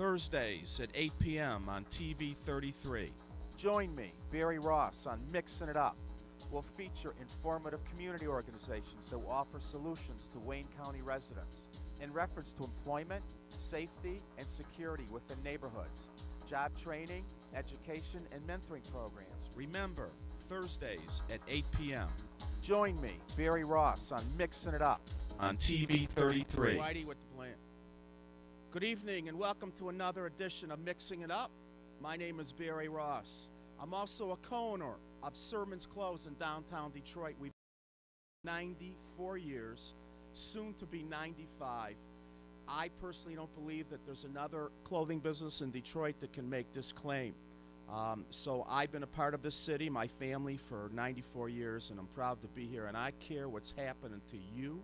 Thursdays at 8 p.m. on TV 33. Join me, Barry Ross, on Mixing It Up. We'll feature informative community organizations that will offer solutions to Wayne County residents in reference to employment, safety, and security within neighborhoods, job training, education, and mentoring programs. Remember, Thursdays at 8 p.m. Join me, Barry Ross, on Mixing It Up on TV 33. Whitey with the plan. Good evening and welcome to another edition of Mixing It Up. My name is Barry Ross. I'm also a co-owner of Sermons Clothes in downtown Detroit. We've been 94 years, soon to be 95. I personally don't believe that there's another clothing business in Detroit that can make this claim. So I've been a part of this city, my family, for 94 years, and I'm proud to be here. And I care what's happening to you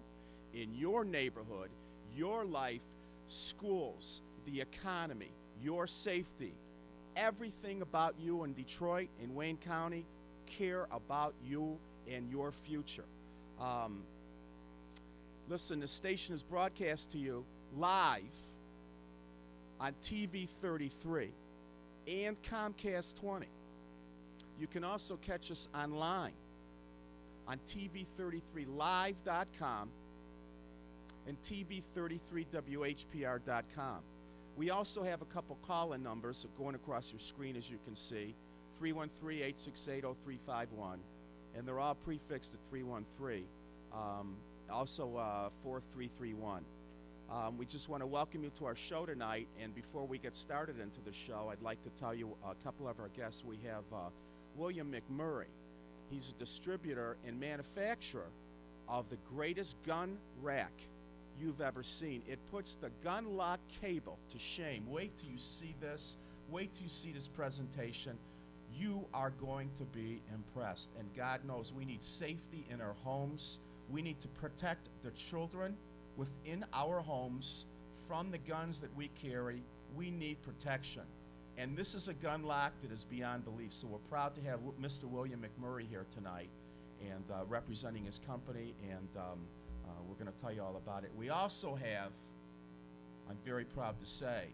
in your neighborhood, your life, schools, the economy, your safety. Everything about you in Detroit, in Wayne County, care about you and your future. Listen, the station is broadcast to you live on TV 33 and Comcast 20. You can also catch us online on TV33live.com and TV33WHPR.com. We also have a couple call-in numbers going across your screen, as you can see, 313-868-0351, and they're all prefixed at 313, also 4331. We just want to welcome you to our show tonight, and before we get started into the show, I'd like to tell you a couple of our guests. We have William McMurray. He's a distributor and manufacturer of the greatest gun rack you've ever seen. It puts the gun lock cable to shame. Wait till you see this. Wait till you see this presentation. You are going to be impressed. And God knows we need safety in our homes. We need to protect the children within our homes from the guns that we carry. We need protection. And this is a gun lock that is beyond belief. So we're proud to have Mr. William McMurray here tonight and representing his company, and we're going to tell you all about it. We also have, I'm very proud to say,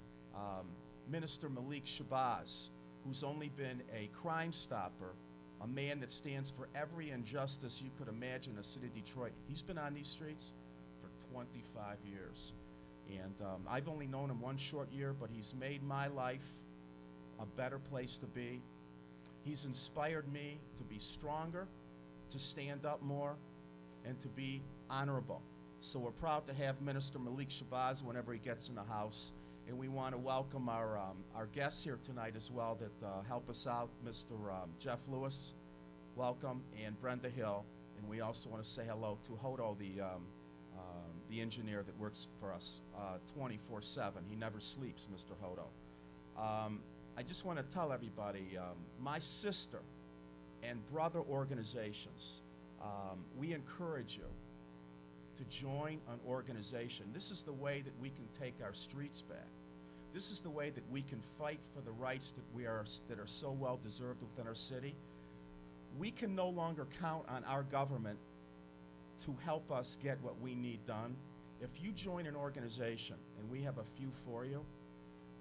Minister Malik Shabazz, who's only been a Crime Stopper, a man that stands for every injustice you could imagine in the city of Detroit. He's been on these streets for 25 years. And I've only known him one short year, but he's made my life a better place to be. He's inspired me to be stronger, to stand up more, and to be honorable. So we're proud to have Minister Malik Shabazz whenever he gets in the house. And we want to welcome our guests here tonight as well that help us out. Mr. Jeff Lewis, welcome, and Brenda Hill. And we also want to say hello to Hodo, the engineer that works for us 24/7. He never sleeps, Mr. Hodo. I just want to tell everybody, my sister and brother organizations, we encourage you to join an organization. This is the way that we can take our streets back. This is the way that we can fight for the rights that are so well deserved within our city. We can no longer count on our government to help us get what we need done. If you join an organization, and we have a few for you,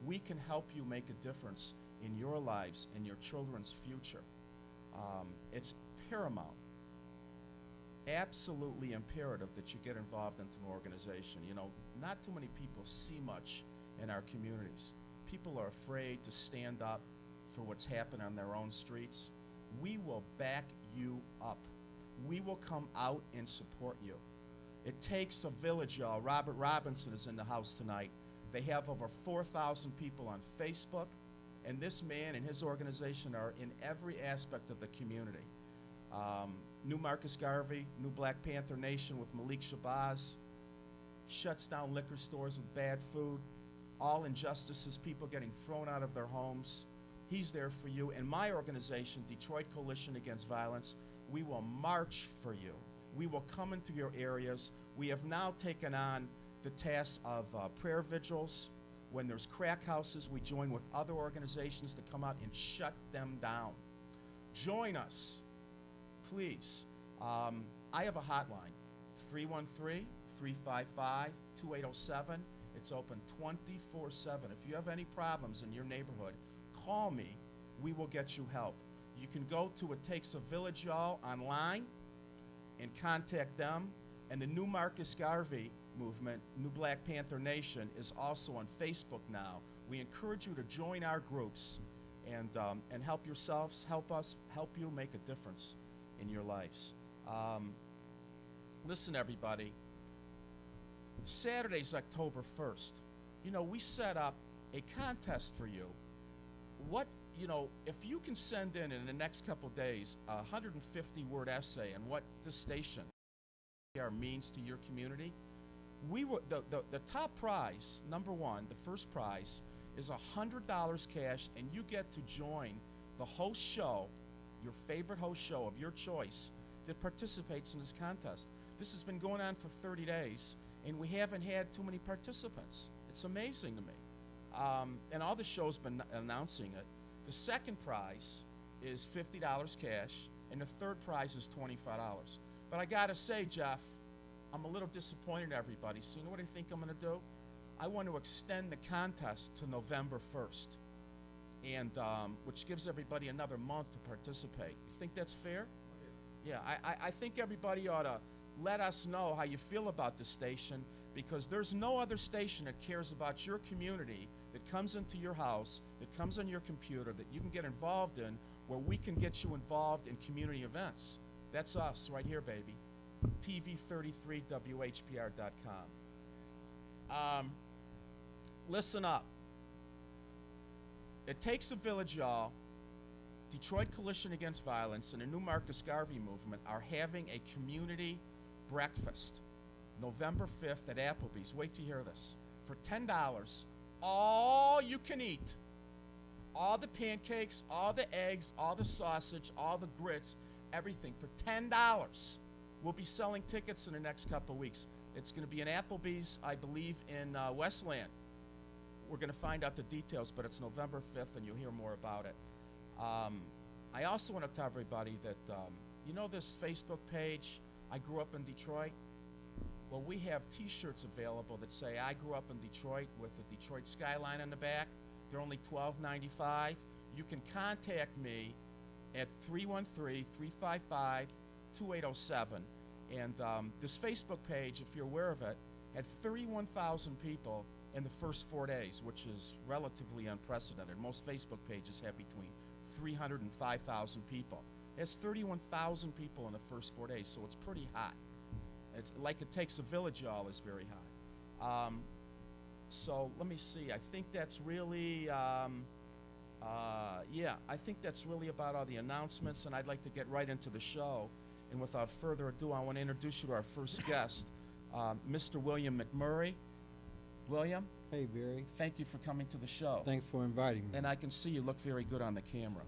we can help you make a difference in your lives and your children's future. It's paramount, absolutely imperative that you get involved into an organization. You know, not too many people see much in our communities. People are afraid to stand up for what's happening on their own streets. We will back you up. We will come out and support you. It takes a village, y'all. Robert Robinson is in the house tonight. They have over 4,000 people on Facebook, and this man and his organization are in every aspect of the community. New Marcus Garvey, New Black Panther Nation with Malik Shabazz, shuts down liquor stores with bad food, all injustices, people getting thrown out of their homes. He's there for you. And my organization, Detroit Coalition Against Violence, we will march for you. We will come into your areas. We have now taken on the task of prayer vigils. When there's crack houses, we join with other organizations to come out and shut them down. Join us, please. I have a hotline, 313-355-2807. It's open 24/7. If you have any problems in your neighborhood, call me. We will get you help. You can go to It Takes a Village, y'all, online and contact them. And the New Marcus Garvey movement, New Black Panther Nation, is also on Facebook now. We encourage you to join our groups and help yourselves, help us, help you make a difference in your lives. Listen, everybody. Saturday's October 1st. You know, we set up a contest for you. If you can send in the next couple days a 150-word essay on what this station means to your community, the top prize, number one, the first prize, is $100 cash, and you get to join the host show, your favorite host show of your choice, that participates in this contest. This has been going on for 30 days, and we haven't had too many participants. It's amazing to me. And all the shows been announcing it. The second prize is $50 cash, and the third prize is $25. But I gotta say, Jeff, I'm a little disappointed in everybody. So you know what I think I'm gonna do? I want to extend the contest to November 1st, and which gives everybody another month to participate. You think that's fair? Yeah, I think everybody ought to let us know how you feel about this station, because there's no other station that cares about your community, that comes into your house, that comes on your computer, that you can get involved in, where we can get you involved in community events. That's us right here, baby. TV33WHPR.com. Listen up. It Takes a Village, y'all. Detroit Coalition Against Violence and the New Marcus Garvey movement are having a community breakfast November 5th at Applebee's. Wait to hear this. For $10, all you can eat. All the pancakes, all the eggs, all the sausage, all the grits, everything for $10. We'll be selling tickets in the next couple of weeks. It's going to be in Applebee's, I believe, in Westland. We're going to find out the details, but it's November 5th, and you'll hear more about it. I also want to tell everybody that, you know this Facebook page, I Grew Up in Detroit? Well, we have T-shirts available that say, I grew up in Detroit, with the Detroit skyline on the back. They're only $12.95. You can contact me at 313-355-2807. And this Facebook page, if you're aware of it, had 31,000 people in the first 4 days, which is relatively unprecedented. Most Facebook pages have between 300 and 5,000 people. It has 31,000 people in the first 4 days, so it's pretty hot. It's like It Takes a Village, y'all, is very hot. So let me see. I think that's really, I think that's really about all the announcements, and I'd like to get right into the show. And without further ado, I want to introduce you to our first guest, Mr. William McMurray. William? Hey, Barry. Thank you for coming to the show. Thanks for inviting me. And I can see you look very good on the camera.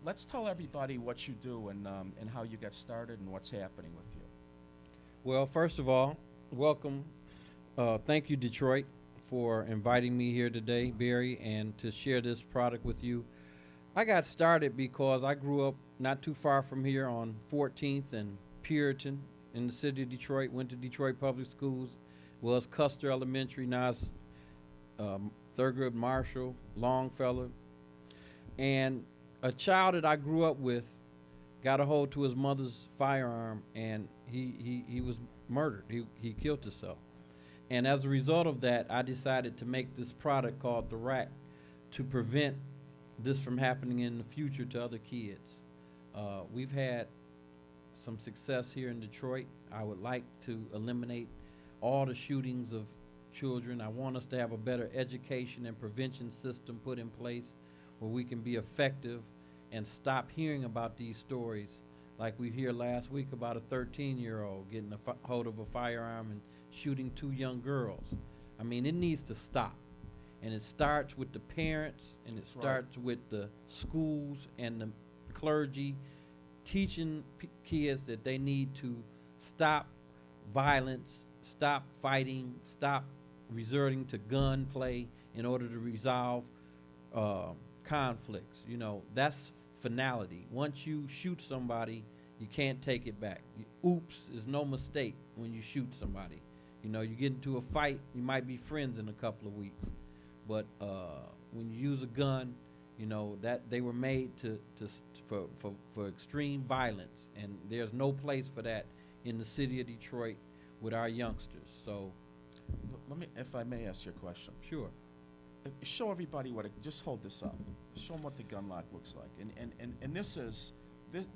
Let's tell everybody what you do and how you got started and what's happening with you. Well, first of all, welcome. Thank you, Detroit, for inviting me here today, Barry, and to share this product with you. I got started because I grew up not too far from here on 14th and Puritan in the city of Detroit, went to Detroit Public Schools, was Custer Elementary, now it's Thurgood Marshall, Longfellow. And a child that I grew up with got a hold to his mother's firearm, and he was murdered. He killed himself. And as a result of that, I decided to make this product called the Rack to prevent this from happening in the future to other kids. We've had some success here in Detroit. I would like to eliminate all the shootings of children. I want us to have a better education and prevention system put in place where we can be effective and stop hearing about these stories like we hear last week about a 13-year-old getting a hold of a firearm and shooting 2 young girls. I mean, it needs to stop. And it starts with the parents, and it starts with the schools and the clergy teaching kids that they need to stop violence, stop fighting, stop resorting to gunplay in order to resolve conflicts. You know, that's finality. Once you shoot somebody, you can't take it back. Oops is no mistake when you shoot somebody. You know, you get into a fight, you might be friends in a couple of weeks. But when you use a gun, you know, that they were made for extreme violence, and there's no place for that in the city of Detroit with our youngsters. So, Let me, if I may ask you a question. sure. Show everybody what just hold this up. Show them what the gun lock looks like. And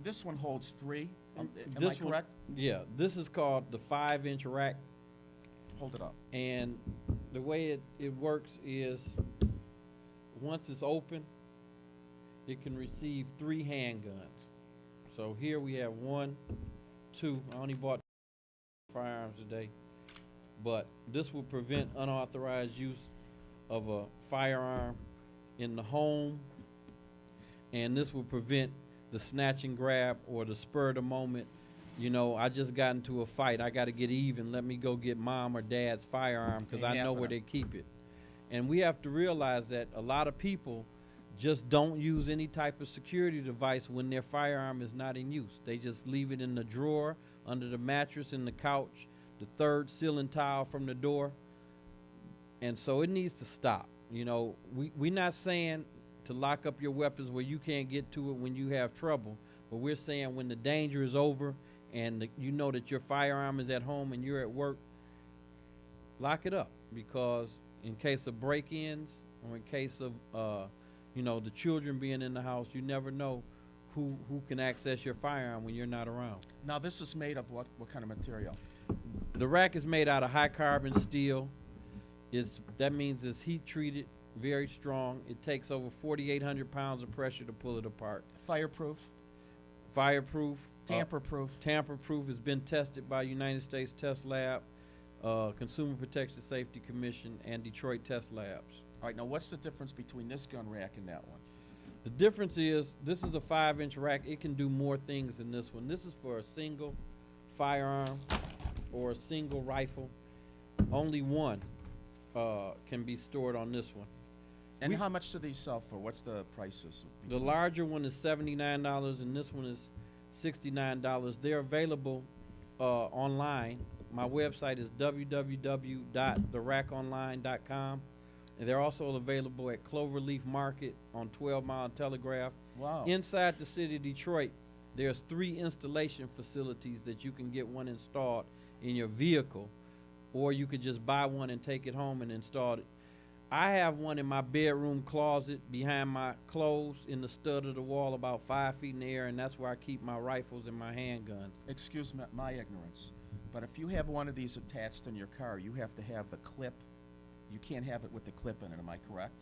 this one holds 3. Am I This one- correct? Yeah, this is called the 5-inch rack, Hold it up. and the way it works is once it's open, it can receive 3 handguns. So here we have 1, 2. I only bought firearms today, but this will prevent unauthorized use of a firearm in the home, and this will prevent the snatch and grab or the spur of the moment. You know, I just got into a fight, I got to get even, let me go get mom or dad's firearm because I know where they keep it. And we have to realize that a lot of people just don't use any type of security device when their firearm is not in use. They just leave it in the drawer, under the mattress, in the couch, the third ceiling tile from the door. And so it needs to stop. You know, we're not saying to lock up your weapons where you can't get to it when you have trouble, but we're saying when the danger is over and you know that your firearm is at home and you're at work, lock it up, because in case of break-ins or in case of you know, the children being in the house, you never know who can access your firearm when you're not around. Now this is made of what kind of material? The rack is made out of high carbon steel. That means it's heat treated, very strong. It takes over 4,800 pounds of pressure to pull it apart. Fireproof? Fireproof. Tamper-proof? Tamper-proof has been tested by United States Test Lab, Consumer Protection Safety Commission, and Detroit Test Labs. All right, now what's the difference between this gun rack and that one? The difference is this is a 5-inch rack. It can do more things than this one. This is for a single firearm or a single rifle. Only one can be stored on this one. And how much do these sell for? What's the prices? The larger one is $79 and this one is $69. They're available online. My website is www.therackonline.com. And they're also available at Cloverleaf Market on 12 Mile Telegraph. Wow. Inside the city of Detroit, there's 3 installation facilities that you can get one installed in your vehicle, or you could just buy one and take it home and install it. I have one in my bedroom closet behind my clothes in the stud of the wall about 5 feet in the air, and that's where I keep my rifles and my handguns. Excuse my ignorance, but if you have one of these attached in your car, you have to have the clip. You can't have it with the clip in it, am I correct?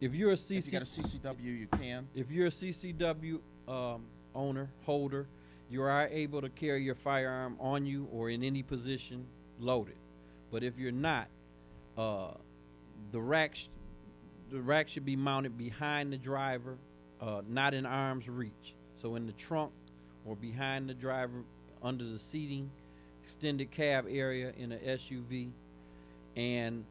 If you're a If you got a CCW, you can. If you're a CCW owner, holder, you are able to carry your firearm on you or in any position loaded. But if you're not, the rack should be mounted behind the driver, not in arm's reach. So in the trunk or behind the driver, under the seating, extended cab area in an SUV, and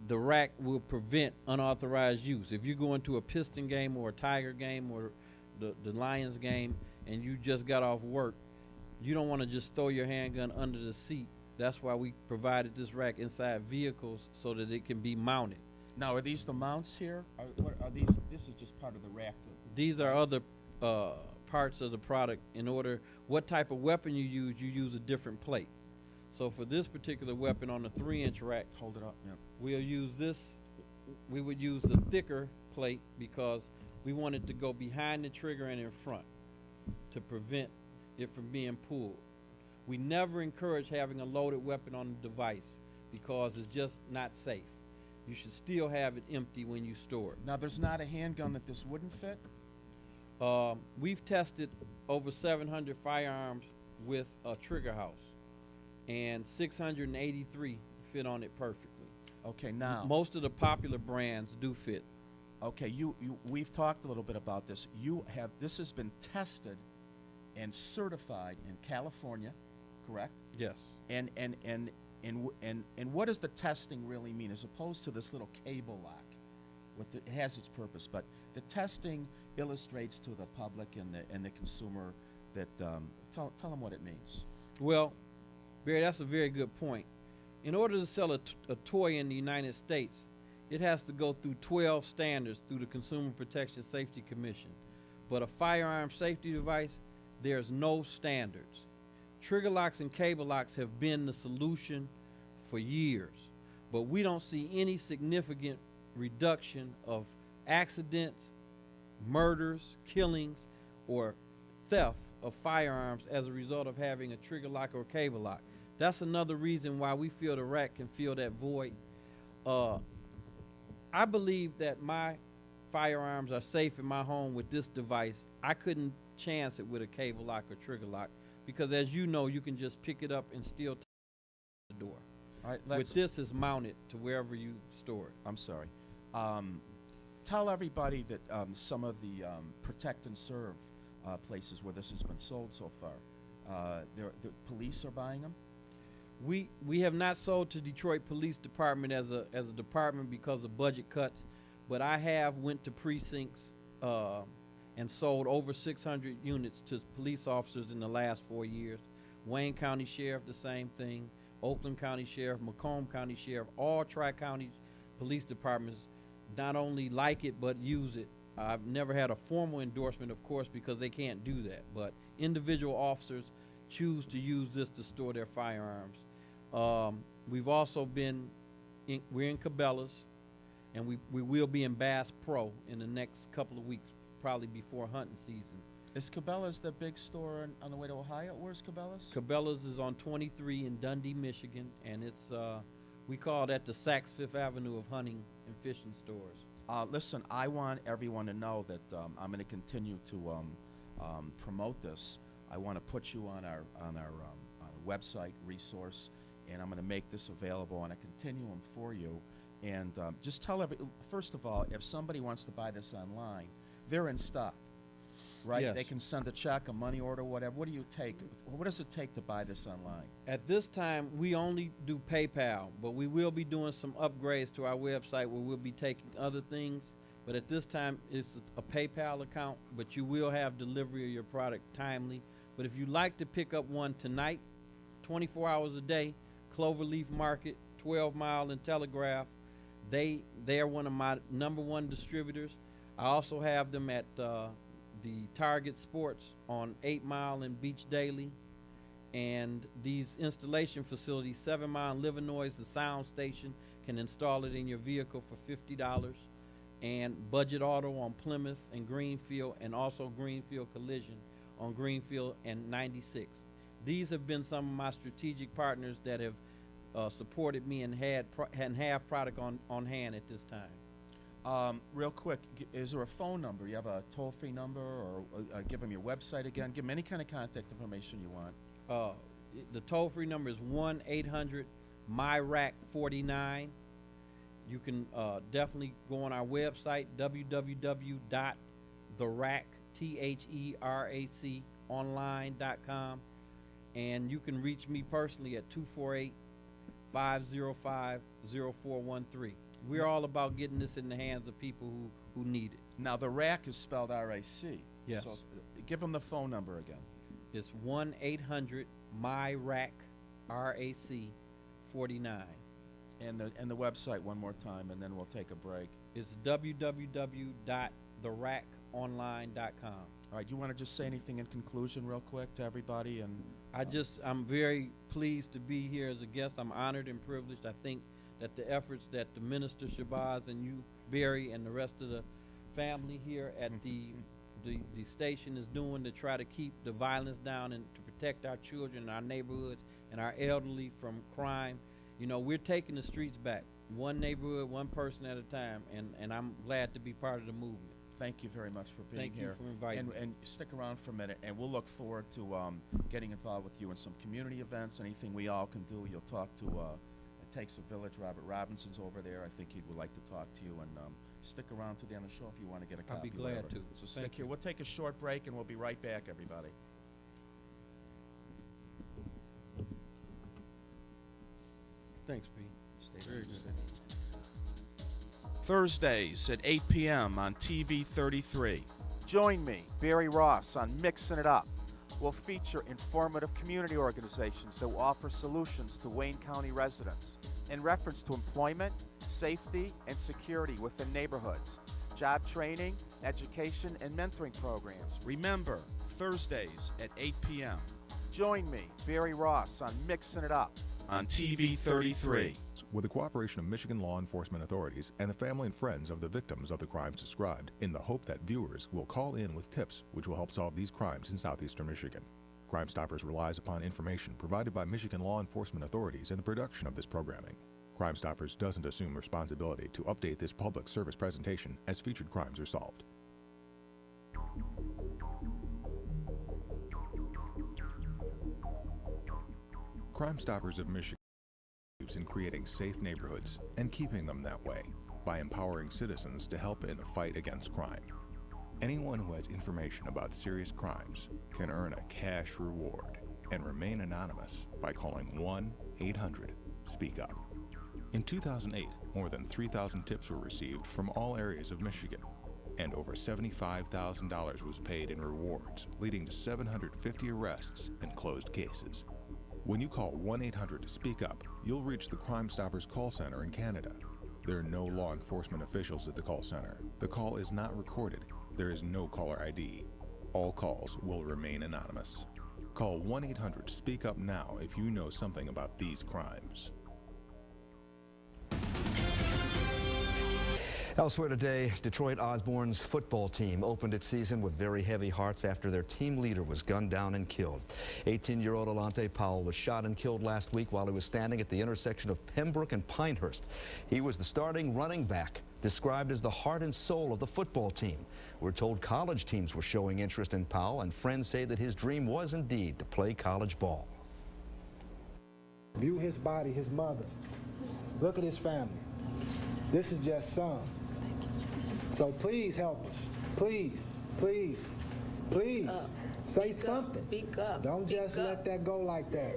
the rack will prevent unauthorized use. If you go into a Piston game or a Tiger game or the Lions game and you just got off work, you don't want to just throw your handgun under the seat. That's why we provided this rack inside vehicles so that it can be mounted. Now, are these the mounts here? What are these? This is just part of the rack. These are other parts of the product. What type of weapon you use a different plate. So for this particular weapon on the 3-inch rack, Hold it up. Yeah. we'll use this. We would use the thicker plate because we want it to go behind the trigger and in front to prevent it from being pulled. We never encourage having a loaded weapon on the device because it's just not safe. You should still have it empty when you store it. Now, there's not a handgun that this wouldn't fit? We've tested over 700 firearms with a trigger house, and 683 fit on it perfectly. Okay, now. Most of the popular brands do fit. Okay, we've talked a little bit about this. This has been tested and certified in California, correct? Yes. And what does the testing really mean, as opposed to this little cable lock? It has its purpose, but the testing illustrates to the public and the consumer that tell them what it means. Well, Barry, that's a very good point. In order to sell a toy in the United States, it has to go through 12 standards through the Consumer Protection Safety Commission. But a firearm safety device, there's no standards. Trigger locks and cable locks have been the solution for years, but we don't see any significant reduction of accidents, murders, killings, or theft of firearms as a result of having a trigger lock or cable lock. That's another reason why we feel the rat can fill that void. I believe that my firearms are safe in my home with this device. I couldn't chance it with a cable lock or trigger lock because, as you know, you can just pick it up and still take the door. All right, With this, is mounted to wherever you store it. I'm sorry. Tell everybody that some of the protect and serve places where this has been sold so far, the police are buying them? We have not sold to Detroit Police Department as a department because of budget cuts, but I have went to precincts and sold over 600 units to police officers in the last 4 years. Wayne County Sheriff, the same thing. Oakland County Sheriff, Macomb County Sheriff, all Tri-County police departments not only like it but use it. I've never had a formal endorsement, of course, because they can't do that, but individual officers choose to use this to store their firearms. We've also been we're in Cabela's, and we will be in Bass Pro in the next couple of weeks, probably before hunting season. Is Cabela's the big store on the way to Ohio? Where's Cabela's? Cabela's is on 23 in Dundee, Michigan, and it's we call that the Saks Fifth Avenue of hunting and fishing stores. Listen, I want everyone to know that I'm going to continue to promote this. I want to put you on our website resource, and I'm going to make this available on a continuum for you. And just tell first of all, if somebody wants to buy this online, they're in stock, right? Yes. They can send a check, a money order, whatever. What do you take? What does it take to buy this online? At this time, we only do PayPal, but we will be doing some upgrades to our website where we'll be taking other things. But at this time, it's a PayPal account, but you will have delivery of your product timely. But if you'd like to pick up one tonight, 24 hours a day, Cloverleaf Market, 12 Mile and Telegraph, they are one of my #1 distributors. I also have them at the Target Sports on 8 Mile and Beach Daily. And these installation facilities, 7 Mile and Livernois, the sound station, can install it in your vehicle for $50. And Budget Auto on Plymouth and Greenfield, and also Greenfield Collision on Greenfield and 96. These have been some of my strategic partners that have supported me and have product on hand at this time. Real quick, is there a phone number? You have a toll-free number, or give them your website again? Give them any kind of contact information you want. The toll-free number is 1-800-MyRack49. You can definitely go on our website, www.theraconline.com, and you can reach me personally at 248-505-0413. We're all about getting this in the hands of people who need it. Now, the RAC is spelled R-A-C. Yes. So give them the phone number again. It's 1-800-MyRack, RAC 49. And the website one more time, and then we'll take a break. It's www.theraconline.com. All right, you want to just say anything in conclusion real quick to everybody? And I'm very pleased to be here as a guest. I'm honored and privileged. I think that the efforts that the Minister Shabazz and you, Barry, and the rest of the family here at the station is doing to try to keep the violence down and to protect our children and our neighborhoods and our elderly from crime. You know, we're taking the streets back, one neighborhood, one person at a time, and I'm glad to be part of the movement. Thank you very much for being here. Thank you for inviting me. And stick around for a minute, and we'll look forward to getting involved with you in some community events, anything we all can do. You'll talk to It Takes a Village. Robert Robinson's over there. I think he would like to talk to you, and stick around to the end of the show if you want to get a copy. I'll be glad whatever. to. So stick here. We'll take a short break, and we'll be right back, everybody. Thanks, Pete. Very good. Thursdays at 8 p.m. on TV 33. Join me, Barry Ross, on Mixing It Up. We'll feature informative community organizations that will offer solutions to Wayne County residents. in reference to employment, safety, and security within neighborhoods, job training, education, and mentoring programs. Remember, Thursdays at 8 p.m. Join me, Barry Ross, on Mixing It Up on TV 33. With the cooperation of Michigan law enforcement authorities and the family and friends of the victims of the crimes described, in the hope that viewers will call in with tips which will help solve these crimes in southeastern Michigan. Crime Stoppers relies upon information provided by Michigan law enforcement authorities in the production of this programming. Crime Stoppers doesn't assume responsibility to update this public service presentation as featured crimes are solved. Crime Stoppers of Michigan believes in creating safe neighborhoods and keeping them that way by empowering citizens to help in the fight against crime. Anyone who has information about serious crimes can earn a cash reward and remain anonymous by calling 1-800-SPEAK-UP. In 2008, more than 3,000 tips were received from all areas of Michigan, and over $75,000 was paid in rewards, leading to 750 arrests and closed cases. When you call 1-800-SPEAK-UP, you'll reach the Crime Stoppers call center in Canada. There are no law enforcement officials at the call center. The call is not recorded. There is no caller ID. All calls will remain anonymous. Call 1-800-SPEAK-UP now if you know something about these crimes. Elsewhere today, Detroit Osborne's football team opened its season with very heavy hearts after their team leader was gunned down and killed. 18-year-old Alante Powell was shot and killed last week while he was standing at the intersection of Pembroke and Pinehurst. He was the starting running back, described as the heart and soul of the football team. We're told college teams were showing interest in Powell, and friends say that his dream was indeed to play college ball. View his body, his mother. Look at his family. This is just some. So please help us. Please, please, please. Say something. Speak up. Don't just let that go like that.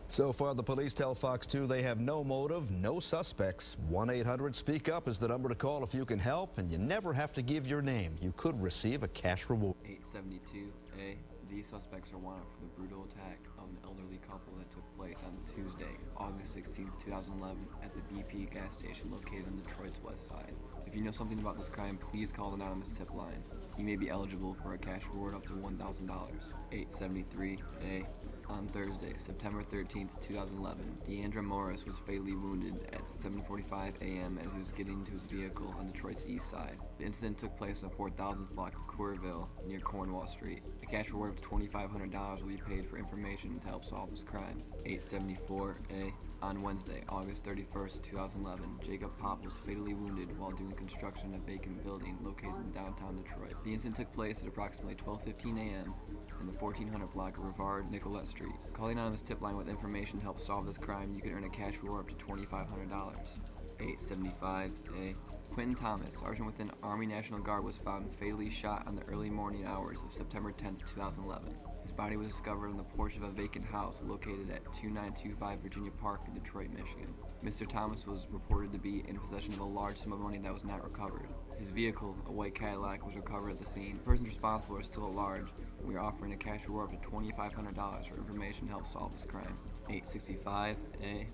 So far, the police tell Fox 2 they have no motive, no suspects. 1-800-SPEAK-UP is the number to call if you can help, and you never have to give your name. You could receive a cash reward. 872A. These suspects are wanted for the brutal attack of an elderly couple that took place on Tuesday, August 16, 2011, at the BP gas station located on Detroit's west side. If you know something about this crime, please call the anonymous tip line. You may be eligible for a cash reward up to $1,000. 873A. On Thursday, September 13, 2011, Deandra Morris was fatally wounded at 7:45 a.m. as he was getting into his vehicle on Detroit's east side. The incident took place on the 4,000th block of Coorville, near Cornwall Street. A cash reward of $2,500 will be paid for information to help solve this crime. 874A. On Wednesday, August 31st, 2011, Jacob Pop was fatally wounded while doing construction in a vacant building located in downtown Detroit. The incident took place at approximately 12:15 a.m. in the 1400 block of Rivard Nicolette Street. Call the anonymous tip line with information to help solve this crime. You can earn a cash reward up to $2,500. 875A. Quentin Thomas, sergeant within Army National Guard, was found fatally shot on the early morning hours of September 10, 2011. His body was discovered on the porch of a vacant house located at 2925 Virginia Park in Detroit, Michigan. Mr. Thomas was reported to be in possession of a large sum of money that was not recovered. His vehicle, a white Cadillac, was recovered at the scene. The persons responsible are still at large, and we are offering a cash reward up to $2,500 for information to help solve this crime. 865A.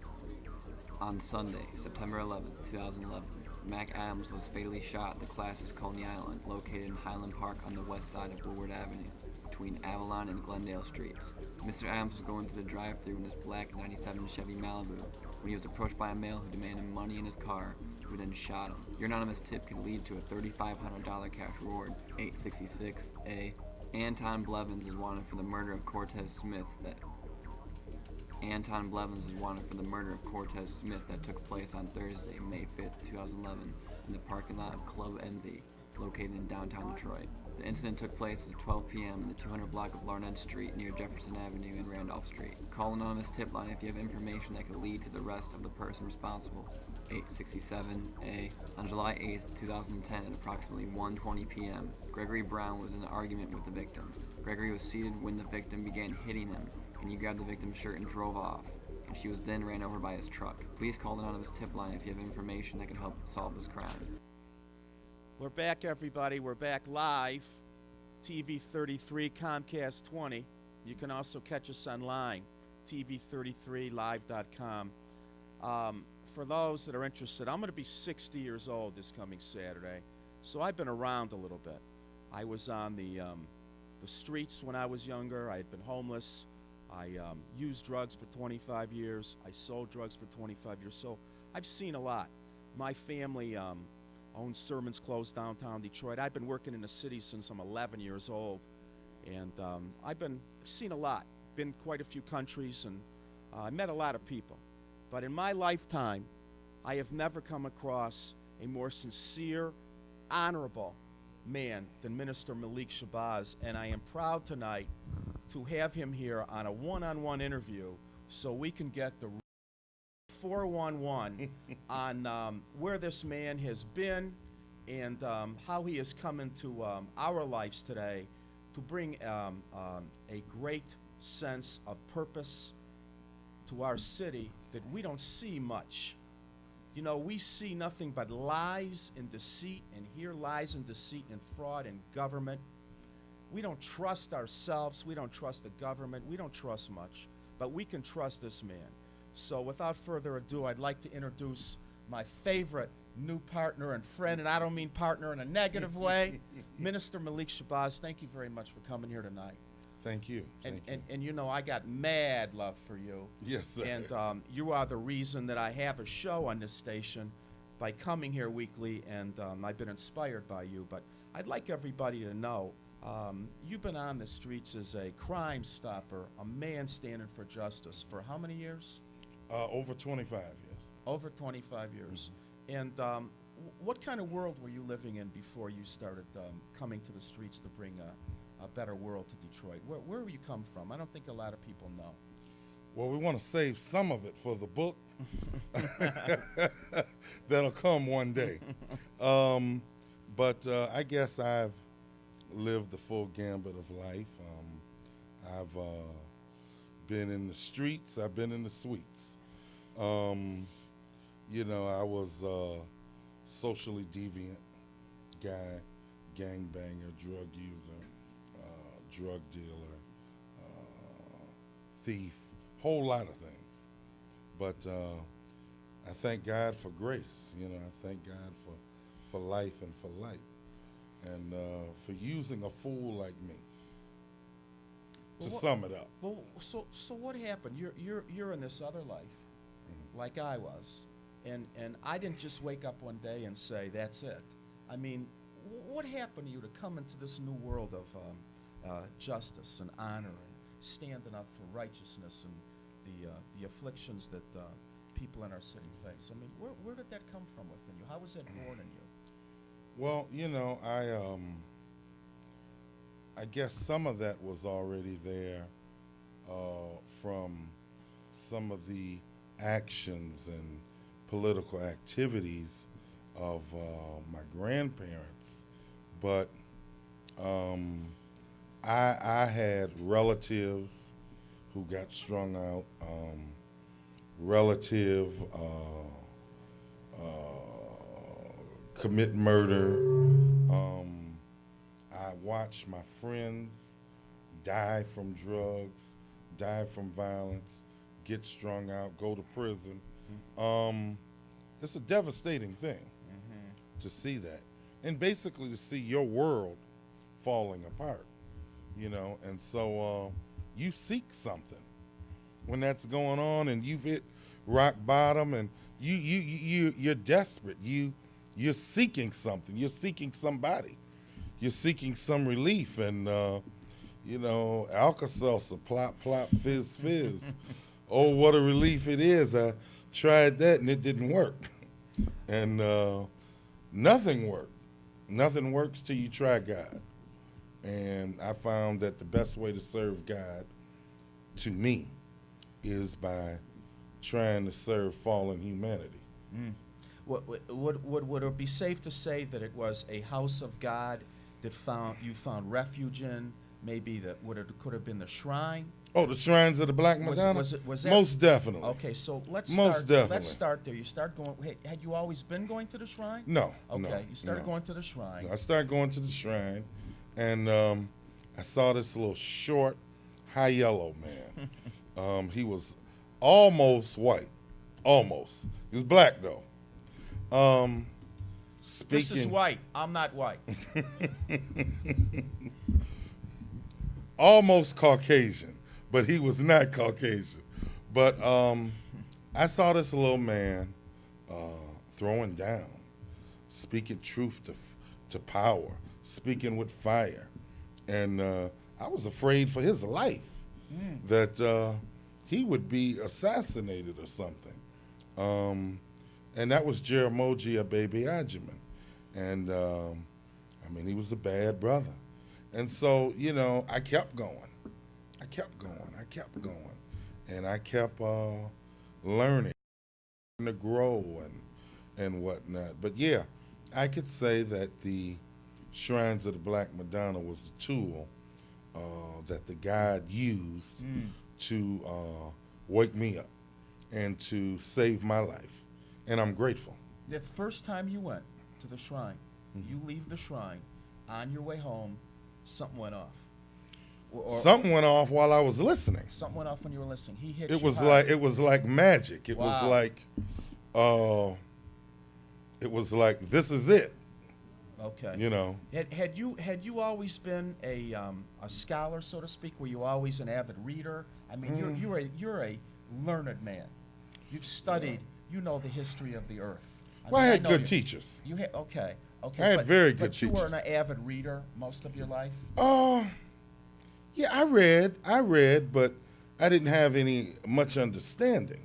On Sunday, September 11, 2011, Mac Adams was fatally shot at the Classes Coney Island, located in Highland Park on the west side of Woodward Avenue, between Avalon and Glendale Streets. Mr. Adams was going through the drive-thru in his black 97 Chevy Malibu when he was approached by a male who demanded money in his car, who then shot him. Your anonymous tip could lead to a $3,500 cash reward. 866A. Anton Blevins is wanted for the murder of Cortez Smith that took place on Thursday, May 5th, 2011, in the parking lot of Club Envy, located in downtown Detroit. The incident took place at 12 p.m. in the 200 block of Larned Street near Jefferson Avenue and Randolph Street. Call an anonymous tip line if you have information that could lead to the arrest of the person responsible. 867A. On July 8, 2010, at approximately 1:20 p.m., Gregory Brown was in an argument with the victim. Gregory was seated when the victim began hitting him, and he grabbed the victim's shirt and drove off, and she was then ran over by his truck. Please call the anonymous tip line if you have information that can help solve this crime. We're back, everybody. We're back live. TV 33, Comcast 20. You can also catch us online, TV33live.com. For those that are interested, I'm going to be 60 years old this coming Saturday, so I've been around a little bit. I was on the streets when I was younger. I had been homeless. I used drugs for 25 years. I sold drugs for 25 years. So I've seen a lot. My family owns Sermons Close downtown Detroit. I've been working in the city since I'm 11 years old, and I've seen a lot. Been quite a few countries, and I met a lot of people. But in my lifetime, I have never come across a more sincere, honorable man than Minister Malik Shabazz, and I am proud tonight to have him here on a one-on-one interview so we can get the 411 on where this man has been and how he has come into our lives today to bring a great sense of purpose to our city that we don't see much. You know, we see nothing but lies and deceit, and hear lies and deceit and fraud in government. We don't trust ourselves. We don't trust the government. We don't trust much, but we can trust this man. So without further ado, I'd like to introduce my favorite new partner and friend, and I don't mean partner in a negative way, Minister Malik Shabazz. Thank you very much for coming here tonight. Thank you. And you know, I got mad love for you. Yes, sir. And you are the reason that I have a show on this station by coming here weekly, and I've been inspired by you. But I'd like everybody to know, you've been on the streets as a crime stopper, a man standing for justice for how many years? Over 25 years. Over 25 years. And what kind of world were you living in before you started coming to the streets to bring a better world to Detroit? Where you come from? I don't think a lot of people know. Well, we want to save some of it for the book. That'll come one day. But I guess I've lived the full gambit of life. I've been in the streets. I've been in the suites. You know, I was a socially deviant guy, gangbanger, drug user, drug dealer, thief, whole lot of things. But I thank God for grace. You know, I thank God for life and for light, and for using a fool like me. To sum it up. Well, so what happened? You're in this other life, like I was, and I didn't just wake up one day and say that's it. I mean, what happened to you to come into this new world of justice and honor and standing up for righteousness and the afflictions that people in our city face? I mean, where did that come from within you? How was that born in you? Well, you know, I guess some of that was already there from some of the actions and political activities of my grandparents, but I had relatives who got strung out, commit murder. I watched my friends die from drugs, die from violence, get strung out, go to prison. It's a devastating thing to see that, and basically to see your world falling apart, you know. And so you seek something when that's going on, and you've hit rock bottom, and you're desperate. You're seeking something. You're seeking somebody. You're seeking some relief, and you know, Alka-Seltzer, plop, plop, fizz, fizz. Oh, what a relief it is. I tried that, and it didn't work. And nothing worked. Nothing works till you try God. And I found that the best way to serve God, to me, is by trying to serve fallen humanity. Would it be safe to say that it was a house of God that you found refuge in? Maybe that could have been the shrine. Oh, the shrines of the Black Madonna? Was that? Most definitely. Okay, so let's start there. You start going. Hey, had you always been going to the shrine? No. Okay, no, you started no. going to the shrine. No, I started going to the shrine, and I saw this little short, high yellow man. He was almost white, Almost. He was black though. This is Speaking white. I'm not white. almost Caucasian, but he was not Caucasian. But I saw this little man throwing down, speaking truth to power, speaking with fire, and I was afraid for his life that he would be assassinated or something. And that was Jaramogi Ababy Ajiman. And I mean, he was a bad brother. And so, you know, I kept going. I kept going. And I kept learning to grow and whatnot. But yeah, I could say that the Shrines of the Black Madonna was the tool that the God used to wake me up and to save my life. And I'm grateful. The first time you went to the shrine, you leave the shrine, on your way home, something went off. Or Something went off while I was listening. something went off when you were listening. He hit It you was hard. like magic. It Wow. was like this is it. Okay. You know. Had you always been a scholar, so to speak? Were you always an avid reader? I mean, you're a learned man. You've studied. You know the history of the earth. Well, I mean, had know good you- teachers. You had okay. I had very good But you were an teachers. avid reader most of your life. Yeah, I read, but I didn't have any much understanding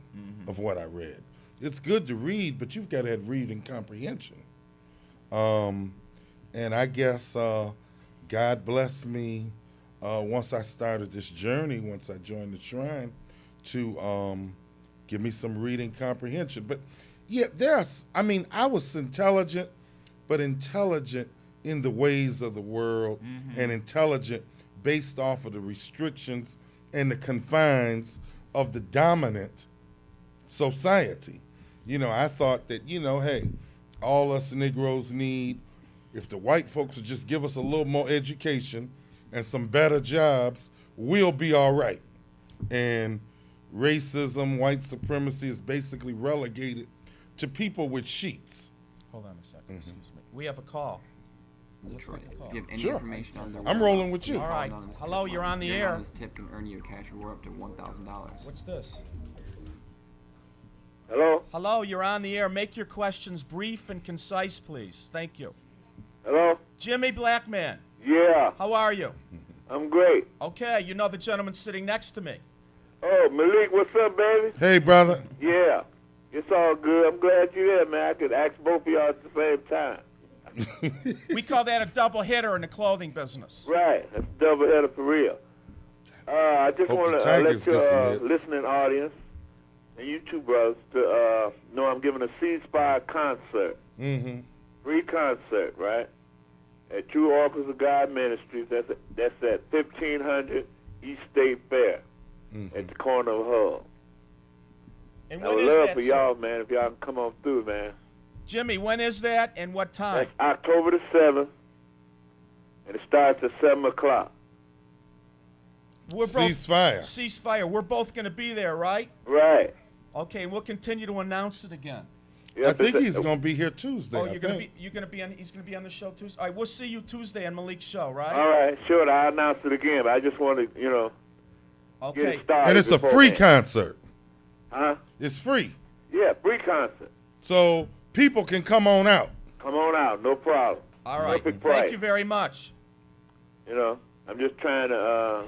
of what I read. It's good to read, but you've got to have reading comprehension. And I guess God blessed me once I started this journey, once I joined the shrine, to give me some reading comprehension. But yeah, I was intelligent, but intelligent in the ways of the world and intelligent based off of the restrictions and the confines of the dominant society. You know, I thought that, you know, hey, all us Negroes need, if the white folks would just give us a little more education and some better jobs, we'll be all right. And racism, white supremacy is basically relegated to people with sheets. Hold on a second. Excuse me. We have a call. Detroit. take a call. If you have any Sure. information on their I'm rolling whereabouts, with you. please All call right. anonymous Hello, tip you're line. on the Your air. anonymous tip can earn you a cash reward up to $1,000. What's this? Hello? Hello, you're on the air. Make your questions brief and concise, please. Thank you. Hello? Jimmy Blackman, Yeah, how are you? I'm great. Okay, you know the gentleman sitting next to me. Oh, Malik, what's up, baby? Hey, brother. Yeah, it's all good. I'm glad you're there, man. I could ask both of y'all at the same time. We call that a double hitter in the clothing business. Right, that's a double header for real. I just Hope want the to Tigers let get some your hits. listening audience and you two brothers to know I'm giving a ceasefire concert. Mm-hmm. Free concert, right? At True Oracles of God Ministries. That's at 1500 East State Fair at the corner of Hull. And I when would is love that, for sir? y'all, man, if y'all can come on through, man. Jimmy, when is that and what time? That's October the 7th, and it starts at 7 o'clock. We're both, Ceasefire. ceasefire. We're both going to be there, right? Right. Okay, and we'll continue to announce it again. I think he's going to be here Tuesday. Oh, I you're gonna think. be he's gonna be on the show Tuesday. All right, we'll see you Tuesday on Malik's show, right? All right, sure. I'll announce it again, but I just want to, get Okay. it started. And it's a before free then. concert. Huh? It's free. Yeah, free concert. So people can come on out. Come on out, no problem. All right. Perfect Thank price. you very much. I'm just trying to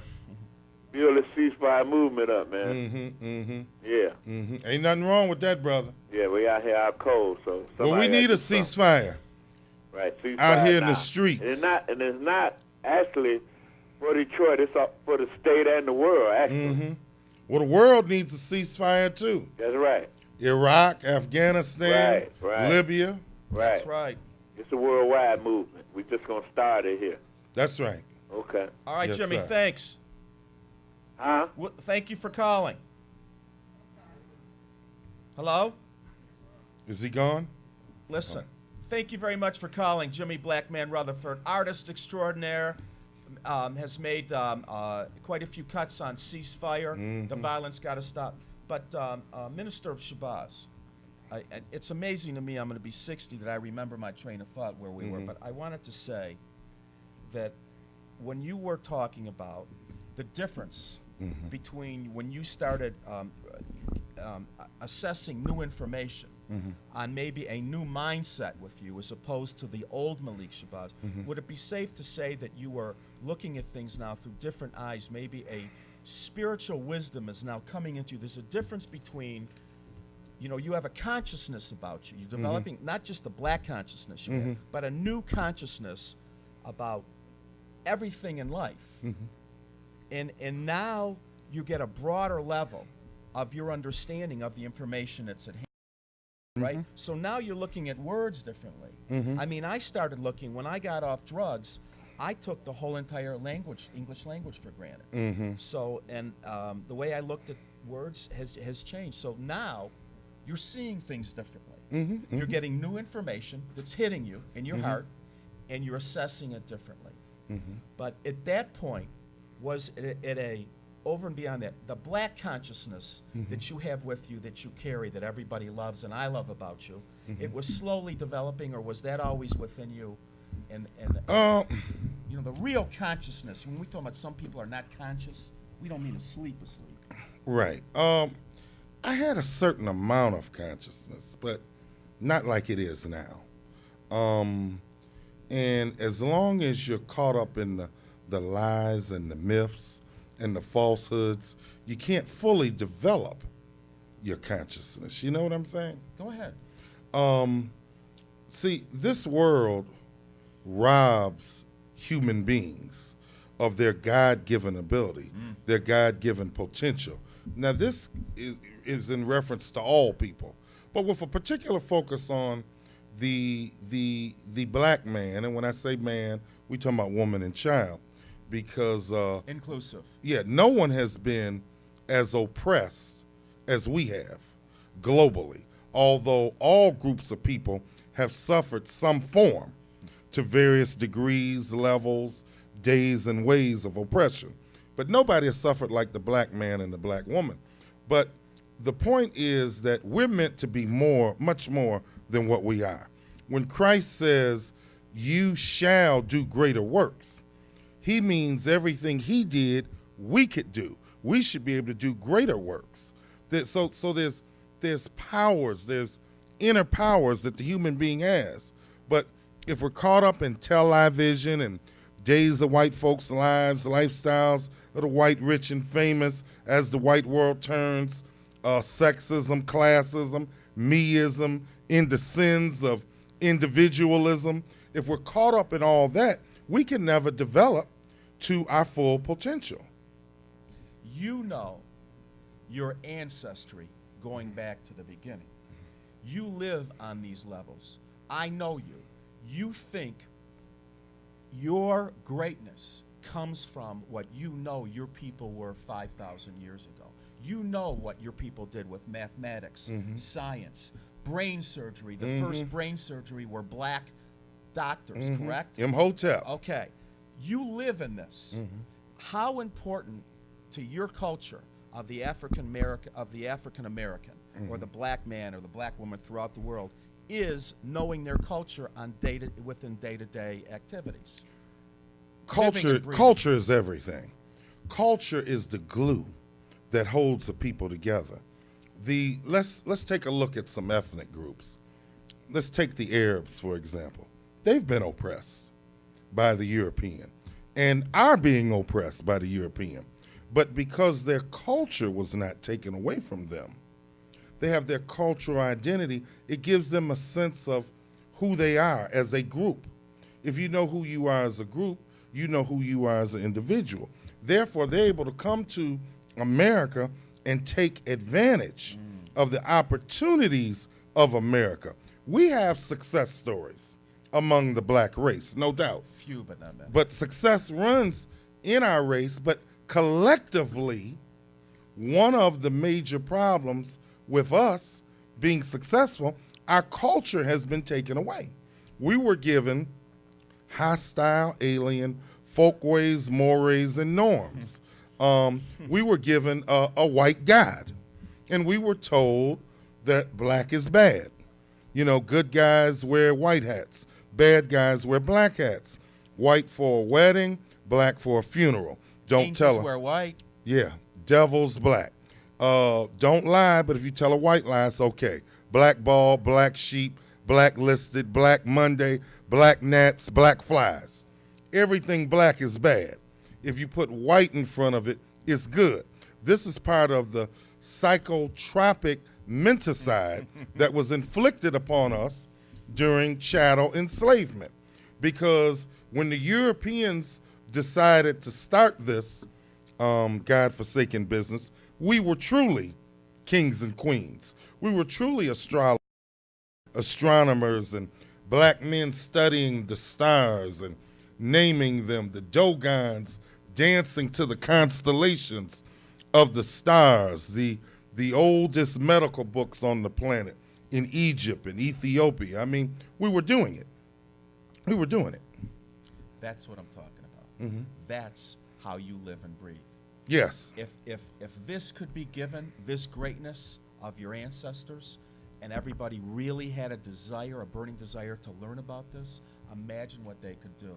build this ceasefire movement up, man. Mm-hmm, mm-hmm, Yeah. mm-hmm. Ain't nothing wrong with that, brother. Yeah, we out here out cold, so Well, we somebody need a has to do something. ceasefire. Right, ceasefire out here in the now. streets. And it's not actually for Detroit. It's for the state and the world, actually. Mm-hmm. Well, the world needs a ceasefire too. That's right. Iraq, Afghanistan, Right. Libya. Right. That's right. It's a worldwide movement. We're just going to start it here. That's right. Okay. All right, Yes, Jimmy. sir. Thanks. Huh? Thank you for calling. Hello. Is he gone? Listen. Thank you very much for calling, Jimmy Blackman Rutherford, artist extraordinaire. Has made quite a few cuts on ceasefire. The violence got to stop. But Minister Shabazz, it's amazing to me, I'm going to be 60, that I remember my train of thought where we were. But I wanted to say that when you were talking about the difference between when you started assessing new information on maybe a new mindset with you as opposed to the old Malik Shabazz, would it be safe to say that you were looking at things now through different eyes? Maybe a spiritual wisdom is now coming into you. There's a difference between, you know, you have a consciousness about you. You're developing not just the black consciousness you have, but a new consciousness about everything in life. And now you get a broader level of your understanding of the information that's at hand. Right? So now you're looking at words differently. I mean, I started looking, when I got off drugs, I took the whole entire language, English language, for granted. So, and the way I looked at words has changed. So now you're seeing things differently. You're getting new information that's hitting you in your heart, and you're assessing it differently. But at that point, was it a over and beyond that, the black consciousness that you have with you, that you carry, that everybody loves and I love about you, it was slowly developing, or was that always within you? And you know, the real consciousness, when we talk about some people are not conscious, we don't mean asleep. Right. I had a certain amount of consciousness, but not like it is now. And as long as you're caught up in the lies and the myths and the falsehoods, you can't fully develop your consciousness. You know what I'm saying? Go ahead. See, this world robs human beings of their God-given ability, their God-given potential. Now, this is in reference to all people, but with a particular focus on the black man. And when I say man, we talking about woman and child, because inclusive. Yeah, no one has been as oppressed as we have globally, although all groups of people have suffered some form to various degrees, levels, days, and ways of oppression. But nobody has suffered like the black man and the black woman. But the point is that we're meant to be more, much more than what we are. When Christ says, "You shall do greater works," he means everything he did, we could do. We should be able to do greater works. So there's powers, there's inner powers that the human being has. But if we're caught up in television and days of white folks' lives, lifestyles of the white rich and famous, as the white world turns, sexism, classism, meism, into sins of individualism, if we're caught up in all that, we can never develop to our full potential. You know your ancestry going back to the beginning. You live on these levels. I know you. You think your greatness comes from what you know your people were 5,000 years ago. You know what your people did with mathematics, science, brain surgery. The first brain surgery were black doctors, correct? Imhotep. Okay. You live in this. How important to your culture of the African American, or the black man or the black woman throughout the world, is knowing their culture on within day-to-day activities? Culture is everything. Culture is the glue that holds the people together. Let's take a look at some ethnic groups. Let's take the Arabs, for example. They've been oppressed by the European and are being oppressed by the European. But because their culture was not taken away from them, they have their cultural identity. It gives them a sense of who they are as a group. If you know who you are as a group, you know who you are as an individual. Therefore, they're able to come to America and take advantage of the opportunities of America. We have success stories among the black race, no doubt. Few, but not many. But success runs in our race, but collectively, one of the major problems with us being successful, our culture has been taken away. We were given hostile, alien folkways, mores, and norms. We were given a white God. And we were told that black is bad. You know, good guys wear white hats, bad guys wear black hats. White for a wedding, black for a funeral. Don't Angels tell 'em. wear white. Yeah, devil's black. Don't lie, but if you tell a white lie, it's okay. Black ball, black sheep, black listed, black Monday, black gnats, black flies. Everything black is bad. If you put white in front of it, it's good. This is part of the psychotropic menticide that was inflicted upon us during chattel enslavement. Because when the Europeans decided to start this God-forsaken business, we were truly kings and queens. We were truly astronomers and black men studying the stars and naming them, the Dogons dancing to the constellations of the stars, the oldest medical books on the planet in Egypt and Ethiopia. I mean, we were doing it. We were doing it. That's what I'm talking about. That's how you live and breathe. Yes. If this could be given, this greatness of your ancestors, and everybody really had a desire, a burning desire to learn about this, imagine what they could do.